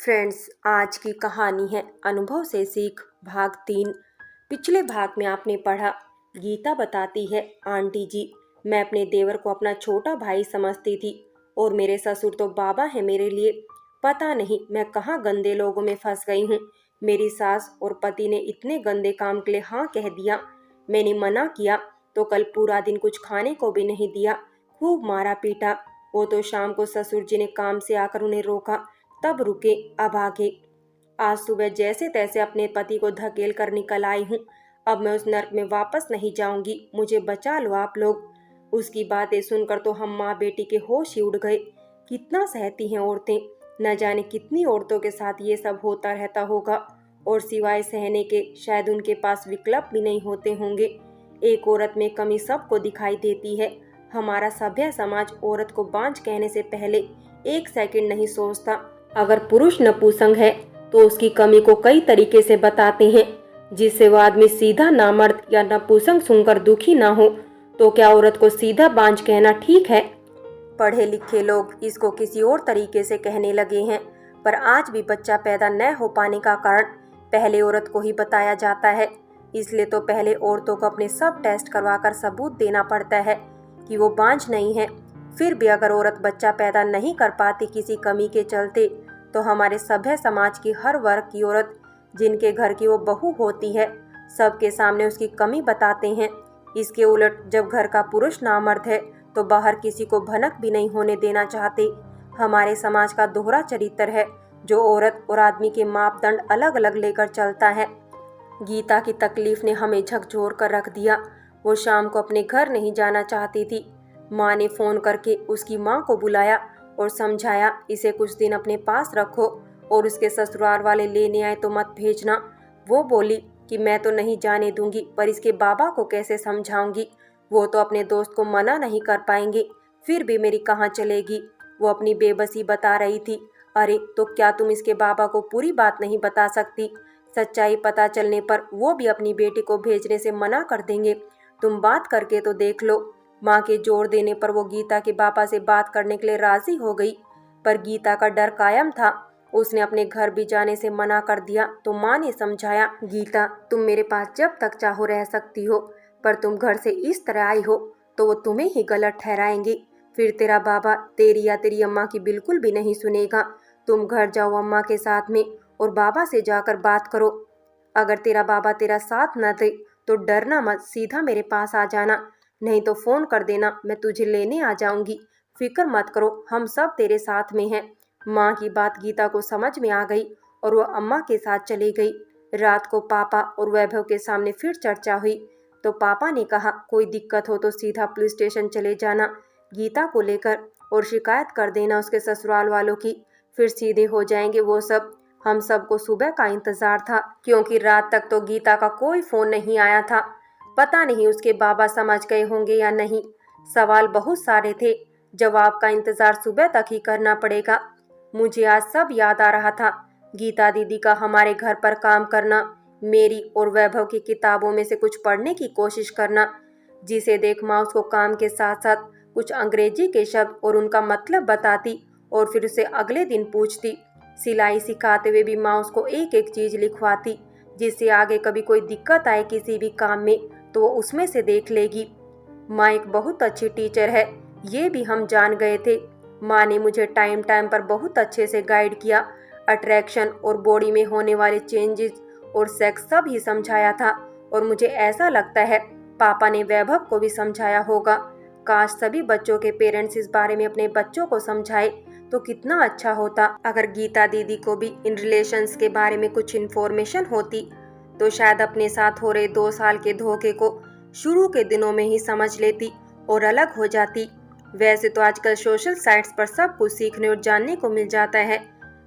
Friends, आज की कहानी है अनुभव से सीख भाग 3। पिछले भाग में आपने पढ़ा, गीता बताती है, आंटी जी, मैं अपने देवर को अपना छोटा भाई समझती थी और मेरे ससुर तो बाबा है मेरे लिए। पता नहीं मैं कहाँ गंदे लोगों में फंस गई हूँ। मेरी सास और पति ने इतने गंदे काम के लिए हाँ कह दिया। मैंने मना किया तो कल पूरा दिन कुछ खाने को भी नहीं दिया। खूब मारा पीटा। वो तो शाम को ससुर जी ने काम से आकर उन्हें रोका, तब रुके, अब आगे। आज सुबह जैसे तैसे अपने पति को धकेल कर निकल आई हूँ। अब मैं उस नर्क में वापस नहीं जाऊंगी, मुझे बचा लो आप लोग। उसकी बातें सुनकर तो हम माँ बेटी के होश ही उड़ गए। कितना सहती हैं औरतें, न जाने कितनी औरतों के साथ ये सब होता रहता होगा, और सिवाय सहने के शायद उनके पास विकल्प भी नहीं होते होंगे। एक औरत में कमी सबको दिखाई देती है। हमारा सभ्य समाज औरत को बांझ कहने से पहले एक सेकंड नहीं सोचता। अगर पुरुष नपुंसक है तो उसकी कमी को कई तरीके से बताते हैं, जिससे वह आदमी सीधा नामर्द या नपुंसक सुनकर दुखी ना हो। तो क्या औरत को सीधा बांझ कहना ठीक है? पढ़े लिखे लोग इसको किसी और तरीके से कहने लगे हैं, पर आज भी बच्चा पैदा न हो पाने का कारण पहले औरत को ही बताया जाता है। इसलिए तो पहले औरतों को अपने सब टेस्ट करवाकर सबूत देना पड़ता है कि वो बांझ नहीं है। फिर भी अगर औरत बच्चा पैदा नहीं कर पाती किसी कमी के चलते, तो हमारे सभ्य समाज की हर वर्ग की औरत, जिनके घर की वो बहू होती है, सबके सामने उसकी कमी बताते हैं। इसके उलट जब घर का पुरुष नामर्द है तो बाहर किसी को भनक भी नहीं होने देना चाहते। हमारे समाज का दोहरा चरित्र है, जो औरत और आदमी के मापदंड अलग अलग लेकर चलता है। गीता की तकलीफ ने हमें झकझोर कर रख दिया। वो शाम को अपने घर नहीं जाना चाहती थी। माँ ने फोन करके उसकी माँ को बुलाया और समझाया, इसे कुछ दिन अपने पास रखो और उसके ससुराल वाले लेने आए तो मत भेजना। वो बोली कि मैं तो नहीं जाने दूंगी, पर इसके बाबा को कैसे समझाऊंगी, वो तो अपने दोस्त को मना नहीं कर पाएंगे। फिर भी मेरी कहाँ चलेगी। वो अपनी बेबसी बता रही थी। अरे तो क्या तुम इसके बाबा को पूरी बात नहीं बता सकती? सच्चाई पता चलने पर वो भी अपनी बेटी को भेजने से मना कर देंगे। तुम बात करके तो देख लो। माँ के जोर देने पर वो गीता के पापा से बात करने के लिए राजी हो गई, पर गीता का डर कायम था। उसने अपने घर भी जाने से मना कर दिया तो माँ ने समझाया, गीता तुम मेरे पास जब तक चाहो रह सकती हो, पर तुम घर से इस तरह आई हो तो वो तुम्हें ही गलत ठहराएंगे। फिर तेरा बाबा तेरी या तेरी अम्मा की बिल्कुल भी नहीं सुनेगा। तुम घर जाओ अम्मा के साथ में और बाबा से जाकर बात करो। अगर तेरा बाबा तेरा साथ न दे तो डरना मत, सीधा मेरे पास आ जाना, नहीं तो फोन कर देना, मैं तुझे लेने आ जाऊंगी। फिक्र मत करो, हम सब तेरे साथ में हैं। माँ की बात गीता को समझ में आ गई और वो अम्मा के साथ चली गई। रात को पापा और वैभव के सामने फिर चर्चा हुई तो पापा ने कहा, कोई दिक्कत हो तो सीधा पुलिस स्टेशन चले जाना गीता को लेकर, और शिकायत कर देना उसके ससुराल वालों की। फिर सीधे हो जाएंगे वो सब। हम सबको सुबह का इंतजार था, क्योंकि रात तक तो गीता का कोई फोन नहीं आया था। पता नहीं उसके बाबा समझ गए होंगे या नहीं। सवाल बहुत सारे थे, जवाब का इंतजार सुबह तक ही करना पड़ेगा। मुझे आज सब याद आ रहा था। गीता दीदी का हमारे घर पर काम करना, मेरी और वैभव की किताबों में से कुछ पढ़ने की कोशिश करना, जिसे देख माँ उसको काम के साथ साथ कुछ अंग्रेजी के शब्द और उनका मतलब बताती और फिर उसे अगले दिन पूछती। सिलाई सिखाते हुए भी माँ उसको एक एक चीज लिखवाती, जिससे आगे कभी कोई दिक्कत आए किसी भी काम में तो वो उसमें से देख लेगी। माँ एक बहुत अच्छी टीचर है, ये भी हम जान गए थे। माँ ने मुझे टाइम टाइम पर बहुत अच्छे से गाइड किया। अट्रैक्शन और बॉडी में होने वाले चेंजेस और सेक्स सब ही समझाया था, और मुझे ऐसा लगता है पापा ने वैभव को भी समझाया होगा। काश सभी बच्चों के पेरेंट्स इस बारे में अपने बच्चों को समझाए तो कितना अच्छा होता। अगर गीता दीदी को भी इन रिलेशंस के बारे में कुछ इन्फॉर्मेशन होती तो शायद अपने साथ हो रहे 2 साल के धोखे को शुरू के दिनों में ही समझ लेती और अलग हो जाती। वैसे तो आजकल सोशल साइट्स पर सब कुछ सीखने और जानने को मिल जाता है,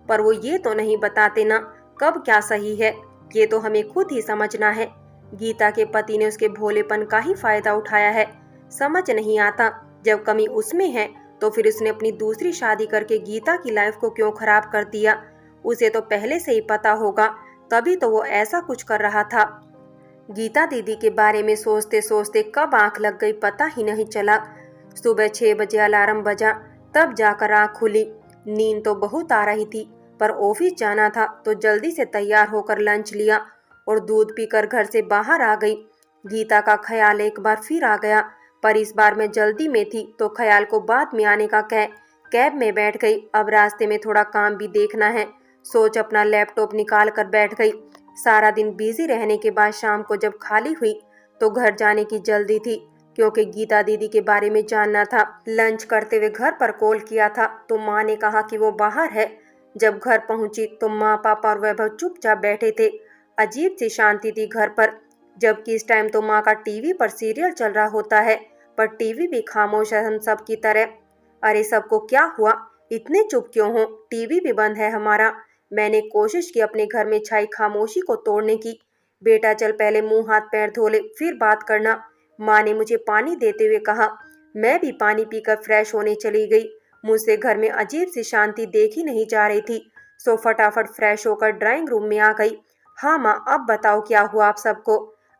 पर वो ये तो नहीं बताते ना कब क्या सही है। ये तो हमें खुद ही समझना है। गीता के पति ने उसके भोलेपन का ही फायदा उठाया है। समझ नहीं आता, जब कमी उसमें है तो फिर उसने अपनी दूसरी शादी करके गीता की लाइफ को क्यों खराब कर दिया। उसे तो पहले से ही पता होगा, तभी तो वो ऐसा कुछ कर रहा था। गीता दीदी के बारे में सोचते सोचते कब आंख लग गई पता ही नहीं चला। सुबह 6 बजे अलार्म बजा, तब जाकर आंख खुली। नींद तो बहुत आ रही थी, पर ऑफिस जाना था तो जल्दी से तैयार होकर लंच लिया और दूध पीकर घर से बाहर आ गई। गीता का ख्याल एक बार फिर आ गया, पर इस बार मैं जल्दी में थी तो ख्याल को बाद में आने का कह कैब में बैठ गई। अब रास्ते में थोड़ा काम भी देखना है, सोच अपना लैपटॉप निकाल कर बैठ गई। सारा दिन बिजी रहने के बाद शाम को जब खाली हुई तो घर जाने की जल्दी थी, क्योंकि गीता दीदी के बारे में जानना था। लंच करते हुए घर पर कॉल किया था तो माँ ने कहा कि वो बाहर है। जब घर पहुंची तो माँ, पापा और वैभव चुपचाप बैठे थे। अजीब सी शांति थी घर पर, जबकि इस टाइम तो माँ का टीवी पर सीरियल चल रहा होता है, पर टीवी भी खामोश है हम सब की तरह। अरे सबको क्या हुआ, इतने चुप क्यों हो? टीवी भी बंद है हमारा। मैंने कोशिश की अपने घर में छाई खामोशी को तोड़ने की। बेटा चल पहले मुंह हाथ पैर धो ले, फिर बात करना। माँ ने मुझे पानी देते हुए कहा। मैं भी पानी पीकर फ्रेश होने चली गई। मुझसे घर में अजीब सी शांति देखी नहीं जा रही थी, सो फटाफट फ्रेश होकर ड्राइंग रूम में आ गई। हाँ माँ, अब बताओ क्या हुआ आप सबको?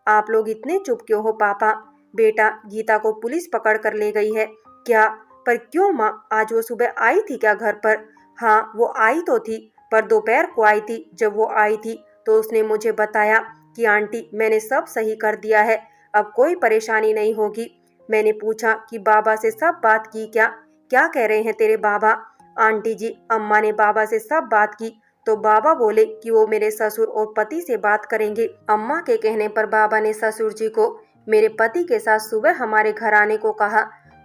आप लोग इतने चुप क्यों हो पापा? बेटा, गीता को पुलिस पकड़ कर ले गई है। क्या? पर क्यों माँ, आज वो सुबह आई थी क्या घर पर? हाँ वो आई तो थी, पर दोपहर को आई थी। जब वो आई थी तो उसने मुझे बताया कि आंटी मैंने सब सही कर दिया है, अब कोई परेशानी नहीं होगी। मैंने पूछा कि बाबा से सब बात की क्या? क्या कह रहे हैं तेरे बाबा? आंटी जी, अम्मा ने बाबा से सब बात की तो बाबा बोले कि वो मेरे ससुर और पति से बात करेंगे। अम्मा के कहने पर बाबा ने ससुर जी को मेरे पति के साथ सुबह हमारे घर आने को कहा,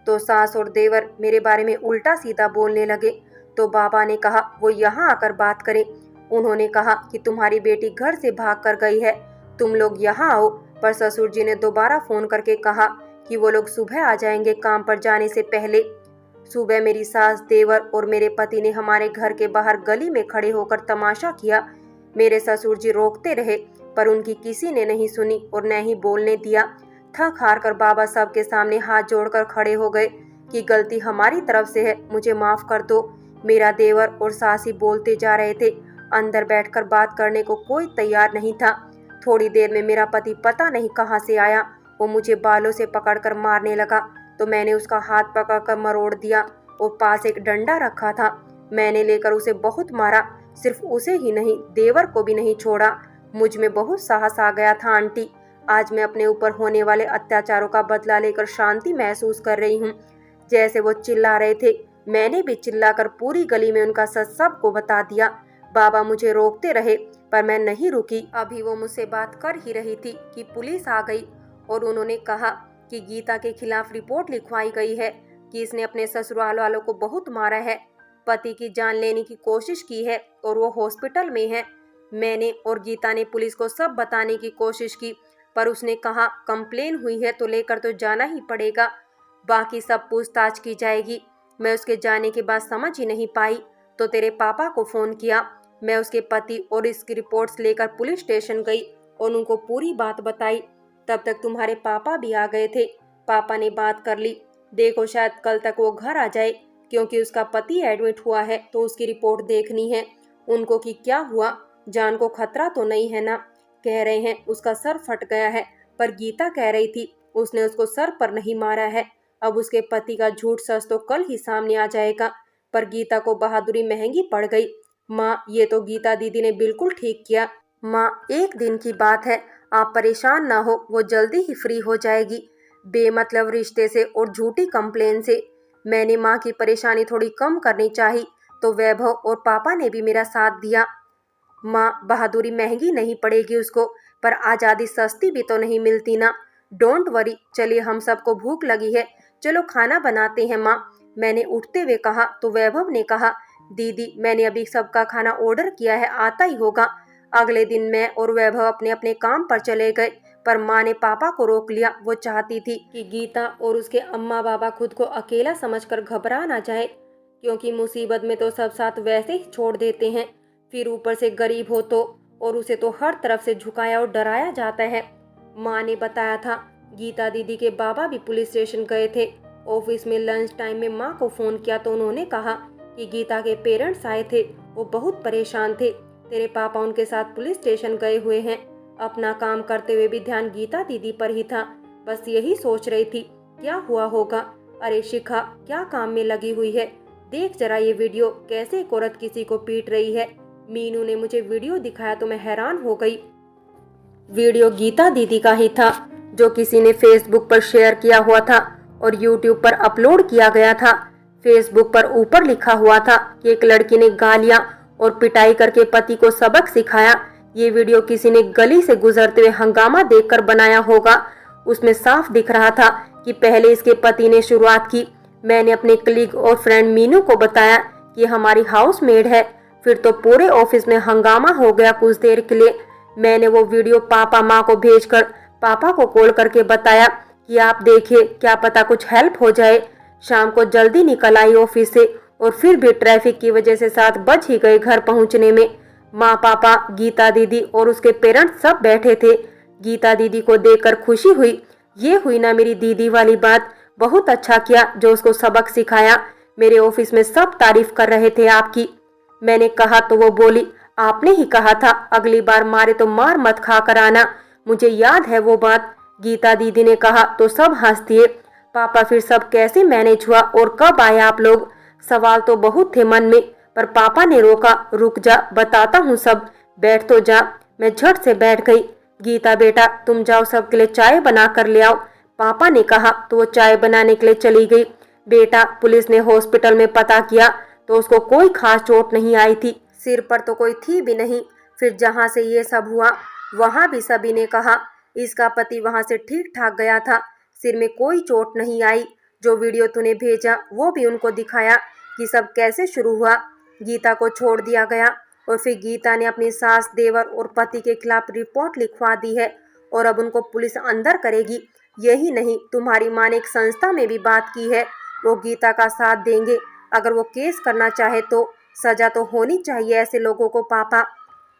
तो सास और देवर मेरे बारे में उल्टा सीधा बोलने लगे। तो बाबा ने कहा वो यहाँ आकर बात करें। उन्होंने कहा कि तुम्हारी बेटी घर से भाग कर गई है, तुम लोग यहाँ आओ। पर ससुर जी ने दोबारा फोन करके कहा कि वो लोग सुबह आ जाएंगे काम पर जाने से पहले। सुबह मेरी सास, देवर और मेरे पति ने हमारे घर के बाहर गली में खड़े होकर तमाशा किया। मेरे ससुर जी रोकते रहे पर उनकी किसी ने नहीं सुनी और न ही बोलने दिया। थक हार कर बाबा सबके सामने हाथ जोड़कर खड़े हो गए कि गलती हमारी तरफ से है, मुझे माफ कर दो। मेरा देवर और सास ही बोलते जा रहे थे, अंदर बैठकर बात करने को कोई तैयार नहीं था। थोड़ी देर में मेरा पति पता नहीं कहाँ से आया, वो मुझे बालों से पकड़कर मारने लगा तो मैंने उसका हाथ पकड़कर मरोड़ दिया और पास एक डंडा रखा था, मैंने लेकर उसे बहुत मारा। सिर्फ उसे ही नहीं, देवर को भी नहीं छोड़ा। मुझ में बहुत साहस आ गया था आंटी। आज मैं अपने ऊपर होने वाले अत्याचारों का बदला लेकर शांति महसूस कर रही हूँ। जैसे वो चिल्ला रहे थे, मैंने भी चिल्लाकर पूरी गली में उनका सच सबको बता दिया। बाबा मुझे रोकते रहे पर मैं नहीं रुकी। अभी वो मुझसे बात कर ही रही थी कि पुलिस आ गई और उन्होंने कहा कि गीता के खिलाफ रिपोर्ट लिखवाई गई है कि इसने अपने ससुराल वालों को बहुत मारा है, पति की जान लेने की कोशिश की है और वो हॉस्पिटल में है। मैंने और गीता ने पुलिस को सब बताने की कोशिश की, पर उसने कहा कंप्लेन हुई है तो लेकर तो जाना ही पड़ेगा, बाकी सब पूछताछ की जाएगी। मैं उसके जाने के बाद समझ ही नहीं पाई तो तेरे पापा को फोन किया। मैं उसके पति और इसकी रिपोर्ट्स लेकर पुलिस स्टेशन गई और उनको पूरी बात बताई। तब तक तुम्हारे पापा भी आ गए थे। पापा ने बात कर ली, देखो शायद कल तक वो घर आ जाए, क्योंकि उसका पति एडमिट हुआ है तो उसकी रिपोर्ट देखनी है उनको कि क्या हुआ, जान को खतरा तो नहीं है ना। कह रहे हैं उसका सर फट गया है, पर गीता कह रही थी उसने उसको सर पर नहीं मारा है। अब उसके पति का झूठ सच तो कल ही सामने आ जाएगा, पर गीता को बहादुरी महंगी पड़ गई। माँ, ये तो गीता दीदी ने बिल्कुल ठीक किया। माँ, एक दिन की बात है, आप परेशान ना हो, वो जल्दी ही फ्री हो जाएगी बेमतलब रिश्ते से और झूठी कंप्लेन से। मैंने माँ की परेशानी थोड़ी कम करनी चाहिए तो वैभव और पापा ने भी मेरा साथ दिया। माँ, बहादुरी महंगी नहीं पड़ेगी उसको, पर आज़ादी सस्ती भी तो नहीं मिलती ना। डोंट वरी, चलिए हम सबको भूख लगी है, चलो खाना बनाते हैं माँ, मैंने उठते हुए कहा। तो वैभव ने कहा, दीदी मैंने अभी सबका खाना ऑर्डर किया है, आता ही होगा। अगले दिन मैं और वैभव अपने अपने काम पर चले गए, पर माँ ने पापा को रोक लिया। वो चाहती थी कि गीता और उसके अम्मा बाबा खुद को अकेला समझकर घबरा ना जाए, क्योंकि मुसीबत में तो सब साथ वैसे ही छोड़ देते हैं, फिर ऊपर से गरीब हो तो, और उसे तो हर तरफ से झुकाया और डराया जाता है। माँ ने बताया था गीता दीदी के बाबा भी पुलिस स्टेशन गए थे। ऑफिस में लंच टाइम में माँ को फोन किया तो उन्होंने कहा कि गीता के पेरेंट्स आए थे, वो बहुत परेशान थे, तेरे पापा उनके साथ पुलिस स्टेशन गए हुए हैं। अपना काम करते हुए भी ध्यान गीता दीदी पर ही था, बस यही सोच रही थी क्या हुआ होगा। अरे शिखा, क्या काम में लगी हुई है, देख जरा ये वीडियो, कैसे एक औरत किसी को पीट रही है, मीनू ने मुझे वीडियो दिखाया तो मैं हैरान हो गई। वीडियो गीता दीदी का ही था, जो किसी ने फेसबुक पर शेयर किया हुआ था और यूट्यूब पर अपलोड किया गया था। फेसबुक पर ऊपर लिखा हुआ था कि एक लड़की ने गालियां और पिटाई करके पति को सबक सिखाया। ये वीडियो किसी ने गली से गुजरते हुए हंगामा देखकर बनाया होगा। उसमें साफ दिख रहा था कि पहले इसके पति ने शुरुआत की। मैंने अपने कलीग और फ्रेंड मीनू को बताया कि हमारी हाउसमेड है। फिर तो पूरे ऑफिस में हंगामा हो गया कुछ देर के लिए। मैंने वो वीडियो पापा माँ को भेजकर पापा को कॉल करके बताया कि आप देखिए, क्या पता कुछ हेल्प हो जाए। शाम को जल्दी निकल आई ऑफिस से और फिर भी ट्रैफिक की वजह से 7 बज ही गए घर पहुंचने में। माँ पापा, गीता दीदी और उसके पेरेंट्स सब बैठे थे। गीता दीदी को देखकर खुशी हुई। ये हुई ना मेरी दीदी वाली बात। बहुत अच्छा किया जो उसको सबक सिखाया। मेरे ऑफिस में सब तारीफ कर रहे थे आपकी। मैंने कहा तो वो बोली, आपने ही कहा था अगली बार मारे तो मार मत खा कर आना। मुझे याद है वो बात। गीता दीदी ने कहा तो सब हंस दिए। पापा, फिर सब कैसे मैनेज हुआ और कब आए आप लोग? सवाल तो बहुत थे मन में, पर पापा ने रोका। रुक जा, बताता हूँ सब, बैठ तो जा। मैं झट से बैठ गई। गीता बेटा, तुम जाओ, सबके लिए चाय बना कर ले आओ, पापा ने कहा तो वो चाय बनाने के लिए चली गई। बेटा, पुलिस ने हॉस्पिटल में पता किया तो उसको कोई खास चोट नहीं आई थी। सिर पर तो कोई थी भी नहीं। फिर जहाँ से ये सब हुआ वहाँ भी सभी ने कहा इसका पति वहाँ से ठीक ठाक गया था, सिर में कोई चोट नहीं आई। जो वीडियो तूने भेजा वो भी उनको दिखाया कि सब कैसे शुरू हुआ। गीता को छोड़ दिया गया और फिर गीता ने अपनी सास, देवर और पति के खिलाफ रिपोर्ट लिखवा दी है और अब उनको पुलिस अंदर करेगी। यही नहीं, तुम्हारी माँ ने एक संस्था में भी बात की है, वो गीता का साथ देंगे। अगर वो केस करना चाहे तो सजा तो होनी चाहिए ऐसे लोगों को पापा।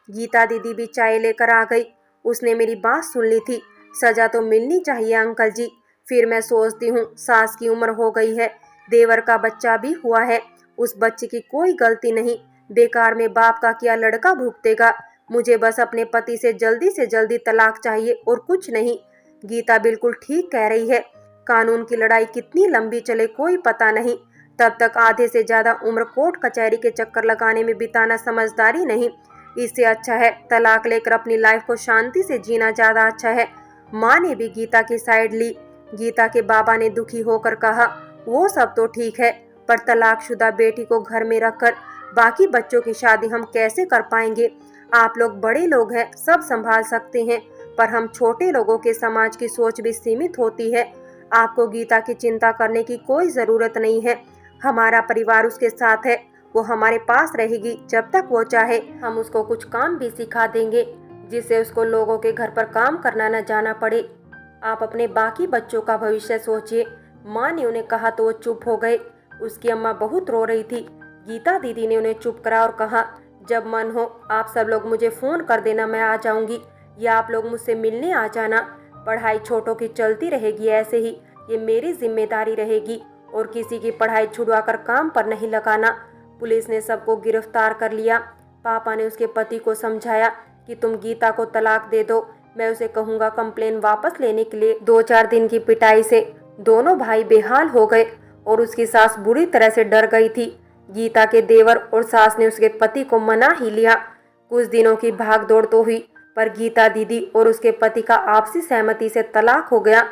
गीता दीदी भी चाय लेकर आ गई। उसने मेरी बात सुन ली थी। सजा तो मिलनी चाहिए अंकल जी। फिर मैं सोचती हूँ सास की उम्र हो गई है, देवर का बच्चा भी हुआ है, उस बच्चे की कोई गलती नहीं, बेकार में बाप का किया लड़का भुगतेगा। मुझे बस अपने पति से जल्दी तलाक चाहिए और कुछ नहीं। गीता बिल्कुल ठीक कह रही है। कानून की लड़ाई कितनी लंबी चले कोई पता नहीं। तब तक आधे से ज्यादा उम्र कोर्ट कचहरी के चक्कर लगाने में बिताना समझदारी नहीं। इससे अच्छा है तलाक लेकर अपनी लाइफ को शांति से जीना ज्यादा अच्छा है। माँ ने भी गीता की साइड ली। गीता के बाबा ने दुखी होकर कहा, वो सब तो ठीक है, पर तलाकशुदा बेटी को घर में रखकर बाकी बच्चों की शादी हम कैसे कर पाएंगे? आप लोग बड़े लोग हैं, सब संभाल सकते हैं, पर हम छोटे लोगों के समाज की सोच भी सीमित होती है। आपको गीता की चिंता करने की कोई जरूरत नहीं है। हमारा परिवार उसके साथ है, वो हमारे पास रहेगी जब तक वो चाहे। हम उसको कुछ काम भी सिखा देंगे जिससे उसको लोगों के घर पर काम करना न जाना पड़े। आप अपने बाकी बच्चों का भविष्य सोचिए। माँ ने उन्हें कहा तो वो चुप हो गए। उसकी अम्मा बहुत रो रही थी। गीता दीदी ने उन्हें चुप करा और कहा, जब मन हो आप सब लोग मुझे फ़ोन कर देना, मैं आ जाऊंगी, या आप लोग मुझसे मिलने आ जाना। पढ़ाई छोटों की चलती रहेगी ऐसे ही, ये मेरी जिम्मेदारी रहेगी और किसी की पढ़ाई छुड़वा कर काम पर नहीं लगाना। पुलिस ने सबको गिरफ्तार कर लिया। पापा ने उसके पति को समझाया कि तुम गीता को तलाक दे दो, मैं उसे कहूँगा कंप्लेन वापस लेने के लिए। 2-4 दिन की पिटाई से दोनों भाई बेहाल हो गए और उसकी सास बुरी तरह से डर गई थी। गीता के देवर और सास ने उसके पति को मना ही लिया। कुछ दिनों की भागदौड़ तो हुई, पर गीता दीदी और उसके पति का आपसी सहमति से तलाक हो गया।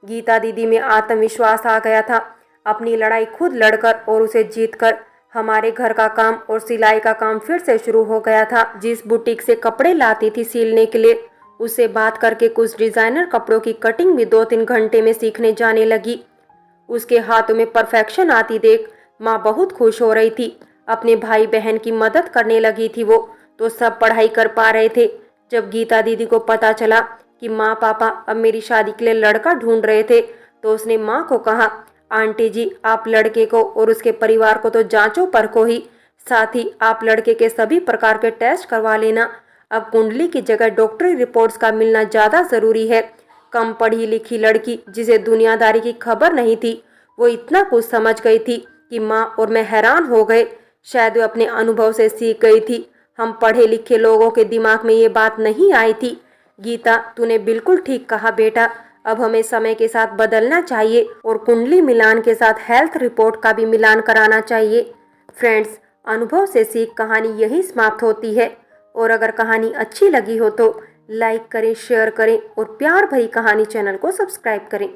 गीता दीदी में आत्मविश्वास आ गया था। अपनी लड़ाई खुद लड़कर और उसे जीतकर हमारे घर का काम और सिलाई का काम फिर से शुरू हो गया था। जिस बुटीक से कपड़े लाती थी सिलने के लिए, उससे बात करके कुछ डिजाइनर कपड़ों की कटिंग भी 2-3 घंटे में सीखने जाने लगी। उसके हाथों में परफेक्शन आती देख माँ बहुत खुश हो रही थी। अपने भाई बहन की मदद करने लगी थी वो, तो सब पढ़ाई कर पा रहे थे। जब गीता दीदी को पता चला कि माँ पापा अब मेरी शादी के लिए लड़का ढूंढ रहे थे, तो उसने माँ को कहा, आंटी जी आप लड़के को और उसके परिवार को तो जांचो परखो ही, साथ ही आप लड़के के सभी प्रकार के टेस्ट करवा लेना। अब कुंडली की जगह डॉक्टरी रिपोर्ट्स का मिलना ज़्यादा ज़रूरी है। कम पढ़ी लिखी लड़की जिसे दुनियादारी की खबर नहीं थी, वो इतना कुछ समझ गई थी कि माँ और मैं हैरान हो गए। शायद वो अपने अनुभव से सीख गई थी। हम पढ़े लिखे लोगों के दिमाग में ये बात नहीं आई थी। गीता तूने बिल्कुल ठीक कहा बेटा, अब हमें समय के साथ बदलना चाहिए और कुंडली मिलान के साथ हेल्थ रिपोर्ट का भी मिलान कराना चाहिए। फ्रेंड्स, अनुभव से सीख कहानी यही समाप्त होती है। और अगर कहानी अच्छी लगी हो तो लाइक करें, शेयर करें और प्यार भरी कहानी चैनल को सब्सक्राइब करें।